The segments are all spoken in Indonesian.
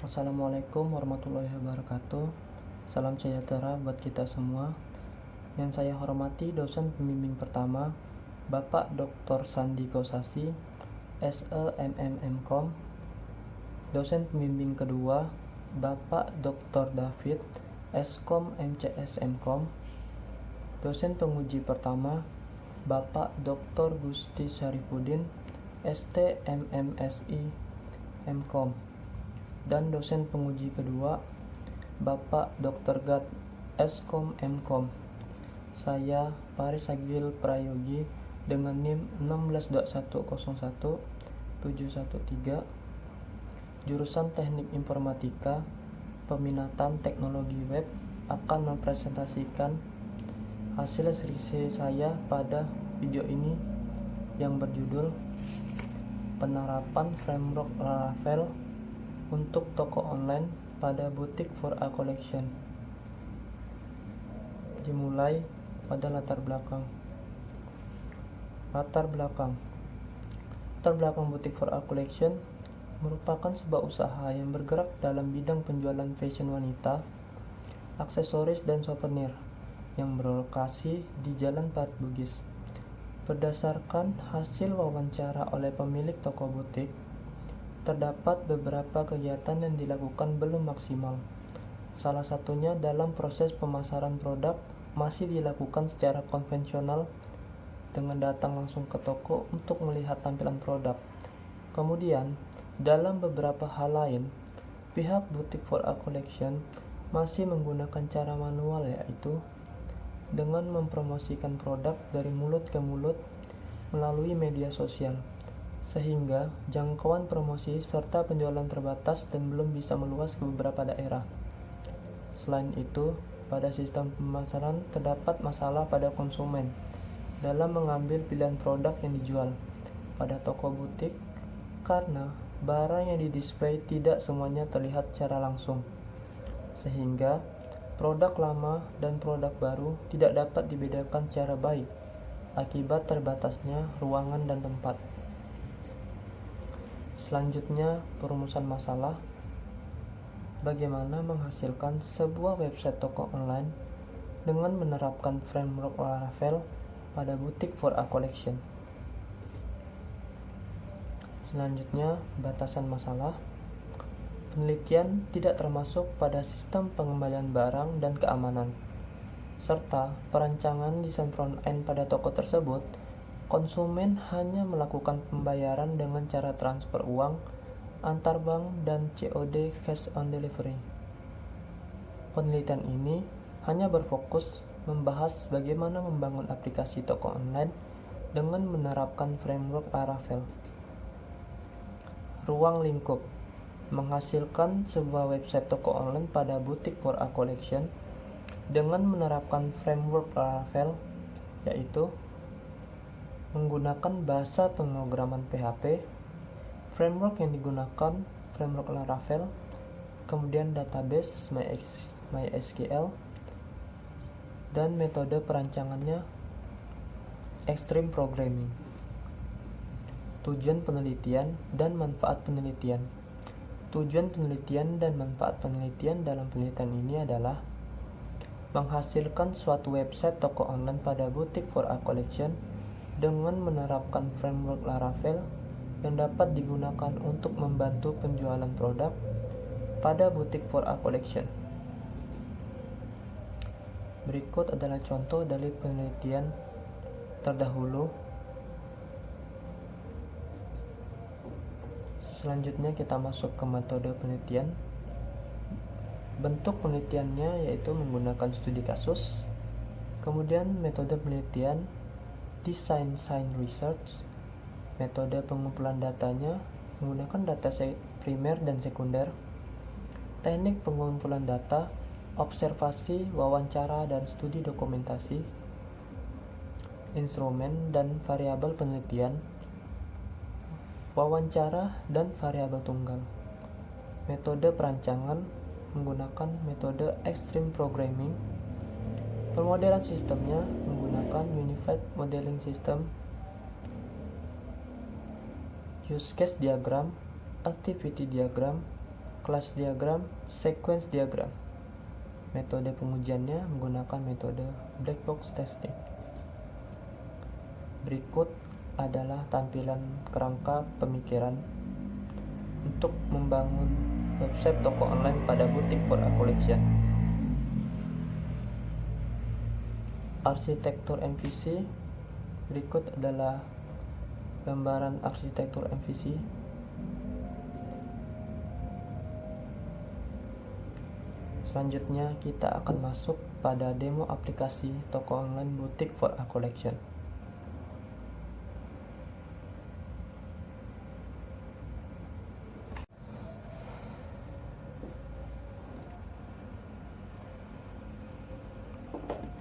Assalamualaikum warahmatullahi wabarakatuh. Salam sejahtera buat kita semua. Yang saya hormati dosen pembimbing pertama, Bapak Dr. Sandi Kosasi, SEMM.Com. Dosen pembimbing kedua, Bapak Dr. David, Skom MCS.Com. Dosen penguji pertama, Bapak Dr. Gusti Syarifuddin, STMMSI M.Com. Dan dosen penguji kedua, Bapak Dr. Gad, Skom M.Com. Saya Paris Agil Prayogi dengan NIM 162101713, jurusan Teknik Informatika, Peminatan Teknologi Web, akan mempresentasikan hasil skripsi saya pada video ini yang berjudul Penerapan Framework Laravel untuk toko online pada Boutique for a Collection. Dimulai pada latar belakang. Latar belakang Boutique for a Collection merupakan sebuah usaha yang bergerak dalam bidang penjualan fashion wanita, aksesoris, dan souvenir yang berlokasi di Jalan Parit Bugis. Berdasarkan hasil wawancara oleh pemilik toko butik, terdapat beberapa kegiatan yang dilakukan belum maksimal. Salah satunya dalam proses pemasaran produk masih dilakukan secara konvensional dengan datang langsung ke toko untuk melihat tampilan produk. Kemudian, dalam beberapa hal lain, pihak Boutique for a Collection masih menggunakan cara manual, yaitu dengan mempromosikan produk dari mulut ke mulut melalui media sosial, sehingga jangkauan promosi serta penjualan terbatas dan belum bisa meluas ke beberapa daerah. Selain itu, pada sistem pemasaran terdapat masalah pada konsumen dalam mengambil pilihan produk yang dijual pada toko butik karena barang yang didisplay tidak semuanya terlihat secara langsung, sehingga produk lama dan produk baru tidak dapat dibedakan secara baik akibat terbatasnya ruangan dan tempat. Selanjutnya, perumusan masalah. Bagaimana menghasilkan sebuah website toko online dengan menerapkan framework Laravel pada Boutique for a Collection. Selanjutnya, batasan masalah. Penelitian tidak termasuk pada sistem pengembalian barang dan keamanan, serta perancangan desain front-end pada toko tersebut. Konsumen hanya melakukan pembayaran dengan cara transfer uang, antar bank, dan COD (cash on delivery). Penelitian ini hanya berfokus membahas bagaimana membangun aplikasi toko online dengan menerapkan framework Laravel. Ruang lingkup menghasilkan sebuah website toko online pada Boutique for a Collection dengan menerapkan framework Laravel, yaitu menggunakan bahasa pemrograman PHP, framework yang digunakan framework Laravel, kemudian database MySQL, dan metode perancangannya Extreme Programming. Tujuan penelitian dan manfaat penelitian. Tujuan penelitian dan manfaat penelitian dalam penelitian ini adalah menghasilkan suatu website toko online pada Boutique for a Collection dengan menerapkan framework Laravel yang dapat digunakan untuk membantu penjualan produk pada Boutique for a Collection. Berikut adalah contoh dari penelitian terdahulu. Selanjutnya kita masuk ke metode penelitian. Bentuk penelitiannya yaitu menggunakan studi kasus. Kemudian metode penelitian Design Sign Research. Metode pengumpulan datanya menggunakan data primer dan sekunder. Teknik pengumpulan data, observasi, wawancara, dan studi dokumentasi. Instrumen dan variabel penelitian, wawancara, dan variabel tunggal. Metode perancangan menggunakan metode Extreme Programming. Pemodelan sistemnya menggunakan Unified Modeling System. Use case diagram, activity diagram, class diagram, sequence diagram. Metode pengujiannya menggunakan metode black box testing. Berikut adalah tampilan kerangka pemikiran untuk membangun website toko online pada Boutique for a Collection. Arsitektur MVC. Berikut adalah gambaran arsitektur MVC. Selanjutnya kita akan masuk pada demo aplikasi toko online Boutique for a Collection.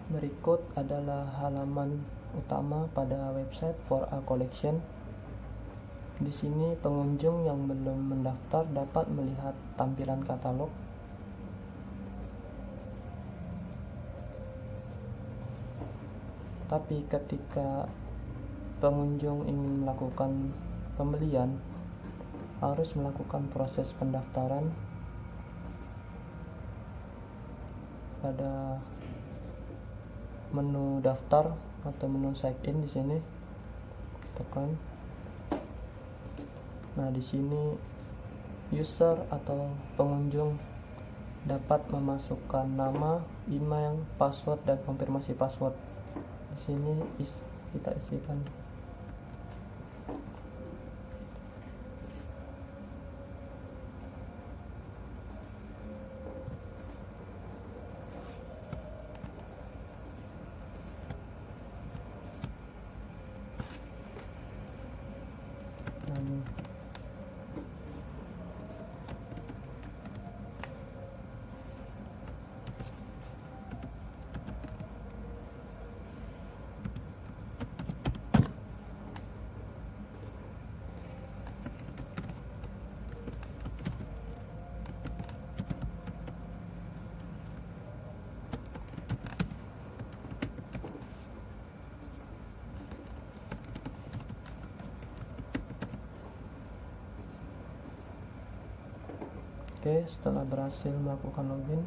Berikut adalah halaman utama pada website for a collection. Di sini pengunjung yang belum mendaftar dapat melihat tampilan katalog. Tapi ketika pengunjung ingin melakukan pembelian, harus melakukan proses pendaftaran pada menu daftar atau menu sign in. Di sini tekan. Nah, di sini user atau pengunjung dapat memasukkan nama, email, password, dan konfirmasi password. Di sini kita isikan. Oke, setelah berhasil melakukan login,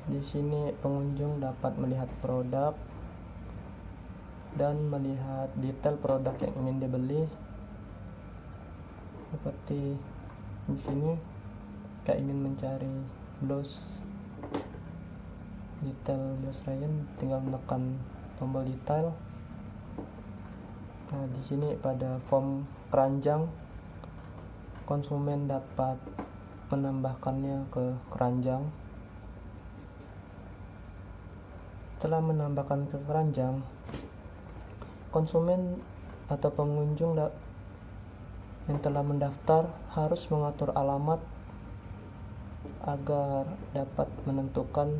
di sini pengunjung dapat melihat produk dan melihat detail produk yang ingin dibeli. Seperti di sini, jika ingin mencari blouse, detail blouse rayon, tinggal menekan tombol detail. Nah, di sini pada form keranjang, konsumen dapat menambahkannya ke keranjang. Setelah menambahkan ke keranjang, konsumen atau pengunjung yang telah mendaftar harus mengatur alamat agar dapat menentukan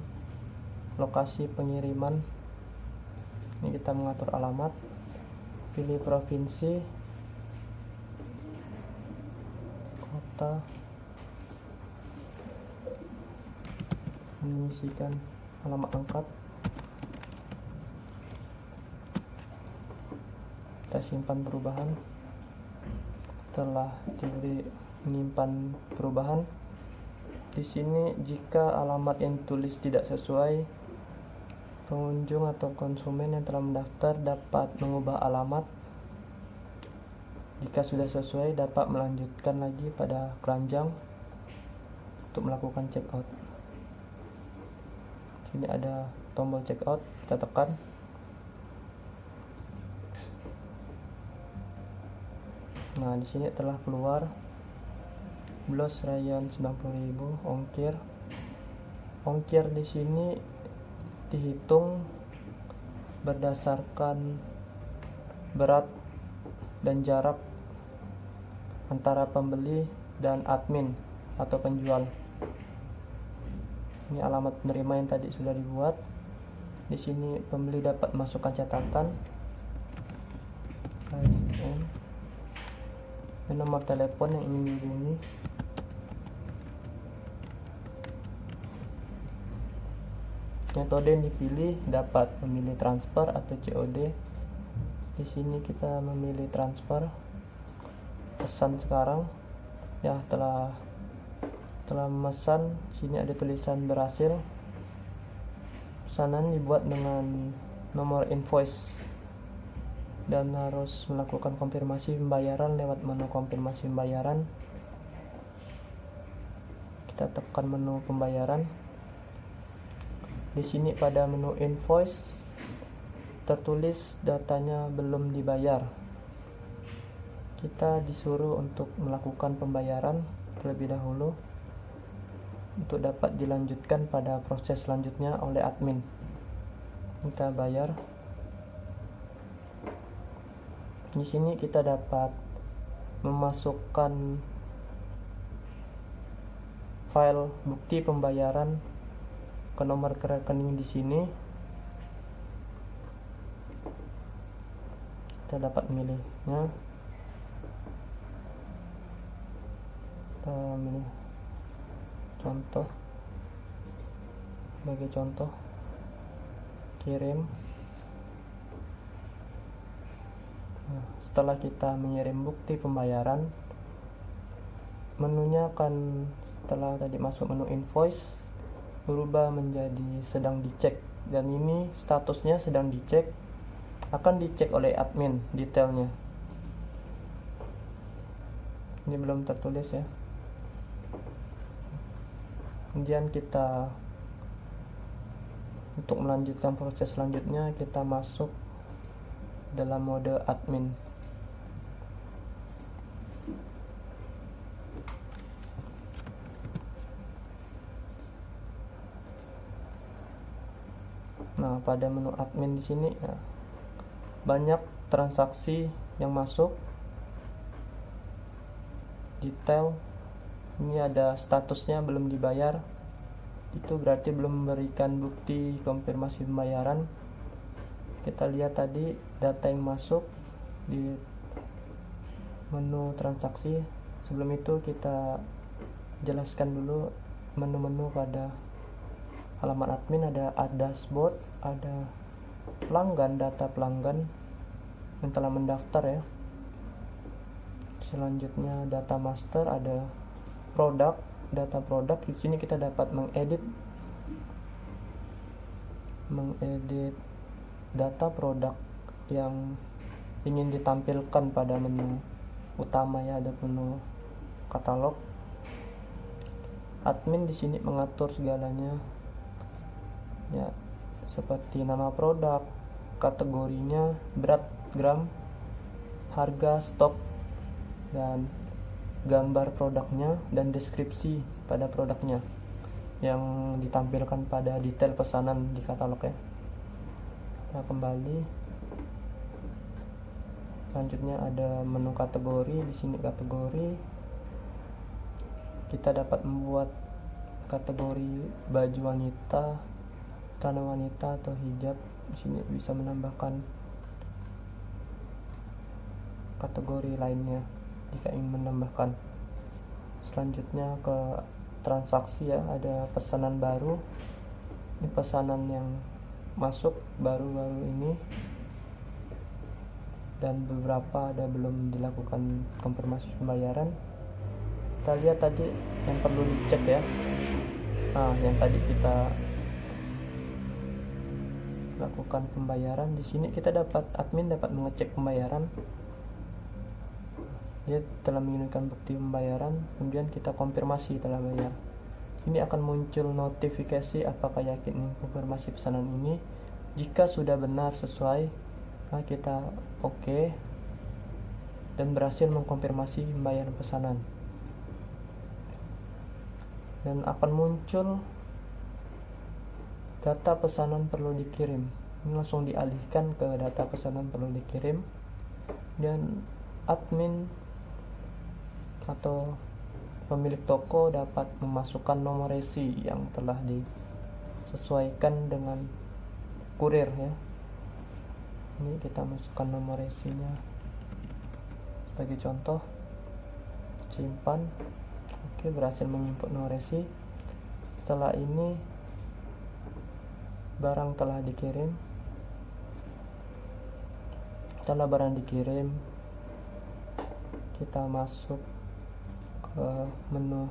lokasi pengiriman. Ini kita mengatur alamat, pilih provinsi, kota, mengisikan alamat lengkap. Kita simpan perubahan. Setelah diberi menyimpan perubahan, di sini jika alamat yang ditulis tidak sesuai, pengunjung atau konsumen yang telah mendaftar dapat mengubah alamat. Jika sudah sesuai, dapat melanjutkan lagi pada keranjang untuk melakukan checkout. Sini ada tombol checkout, kita tekan. Nah, di sini telah keluar blouse rayon 90.000 ongkir. Ongkir di sini dihitung berdasarkan berat dan jarak antara pembeli dan admin atau penjual. Ini alamat penerima yang tadi sudah dibuat. Di sini pembeli dapat masukkan catatan, dan nomor telepon yang ingin dihubungi. Metode yang dipilih dapat memilih transfer atau COD. Di sini kita memilih transfer. pesan sekarang ya, telah memesan. Sini ada tulisan berhasil. Pesanan dibuat dengan nomor invoice dan harus melakukan konfirmasi pembayaran lewat menu konfirmasi pembayaran. Kita tekan menu pembayaran. Di sini pada menu invoice tertulis datanya belum dibayar. Kita disuruh untuk melakukan pembayaran terlebih dahulu untuk dapat dilanjutkan pada proses selanjutnya oleh admin. Kita bayar. Di sini kita dapat memasukkan file bukti pembayaran ke nomor rekening di sini. Kita dapat memilihnya. Kita milih contoh, sebagai contoh, kirim. Nah, setelah kita mengirim bukti pembayaran, menunya akan, setelah tadi masuk menu invoice, berubah menjadi sedang dicek, dan ini statusnya sedang dicek, akan dicek oleh admin detailnya. Ini belum tertulis ya. Kemudian kita, untuk melanjutkan proses selanjutnya, kita masuk dalam mode admin. Nah, pada menu admin di sini ya, banyak transaksi yang masuk, detail. Ini ada statusnya belum dibayar, itu berarti belum memberikan bukti konfirmasi pembayaran. Kita lihat tadi data yang masuk di menu transaksi. Sebelum itu kita jelaskan dulu menu-menu pada halaman admin. Ada dashboard, ada pelanggan, data pelanggan yang telah mendaftar ya. Selanjutnya data master, ada produk, data produk. Di sini kita dapat mengedit data produk yang ingin ditampilkan pada menu utama ya, ada menu katalog. Admin di sini mengatur segalanya ya, seperti nama produk, kategorinya, berat gram, harga, stok, dan gambar produknya, dan deskripsi pada produknya yang ditampilkan pada detail pesanan di katalog ya. Nah, kembali. Selanjutnya ada menu kategori. Di sini kategori, kita dapat membuat kategori baju wanita, celana wanita atau hijab. Di sini bisa menambahkan kategori lainnya jika ingin menambahkan. Selanjutnya ke transaksi ya, ada pesanan baru. Ini pesanan yang masuk baru-baru ini, dan beberapa ada belum dilakukan konfirmasi pembayaran. Kita lihat tadi yang perlu dicek ya. Nah, yang tadi kita lakukan pembayaran, di sini kita dapat, admin dapat mengecek pembayaran. Dia telah mengirimkan bukti pembayaran, kemudian kita konfirmasi telah bayar. Ini akan muncul notifikasi apakah yakin konfirmasi pesanan ini. Jika sudah benar sesuai, nah kita oke, dan berhasil mengkonfirmasi pembayaran pesanan. Dan akan muncul data pesanan perlu dikirim. Ini langsung dialihkan ke data pesanan perlu dikirim, dan admin atau pemilik toko dapat memasukkan nomor resi yang telah disesuaikan dengan kurir ya. Ini kita masukkan nomor resinya sebagai contoh, simpan. Oke, berhasil menginput nomor resi. Setelah ini barang telah dikirim. Setelah barang dikirim, kita masuk ke menu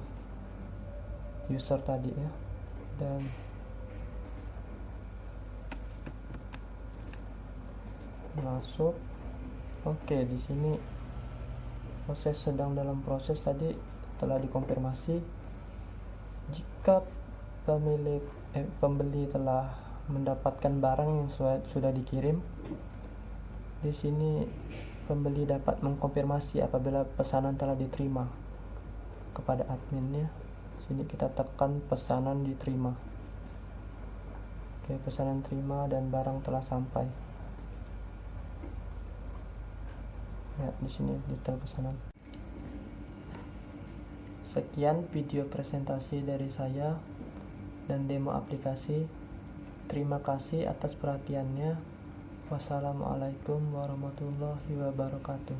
user tadi ya, dan masuk. Oke, di sini proses sedang dalam proses tadi telah dikonfirmasi. Jika pembeli telah mendapatkan barang yang sudah dikirim, di sini pembeli dapat mengkonfirmasi apabila pesanan telah diterima kepada adminnya. Sini kita tekan pesanan diterima. Oke, pesanan terima dan barang telah sampai. Ya, di sini detail pesanan. Sekian video presentasi dari saya dan demo aplikasi. Terima kasih atas perhatiannya. Wassalamualaikum warahmatullahi wabarakatuh.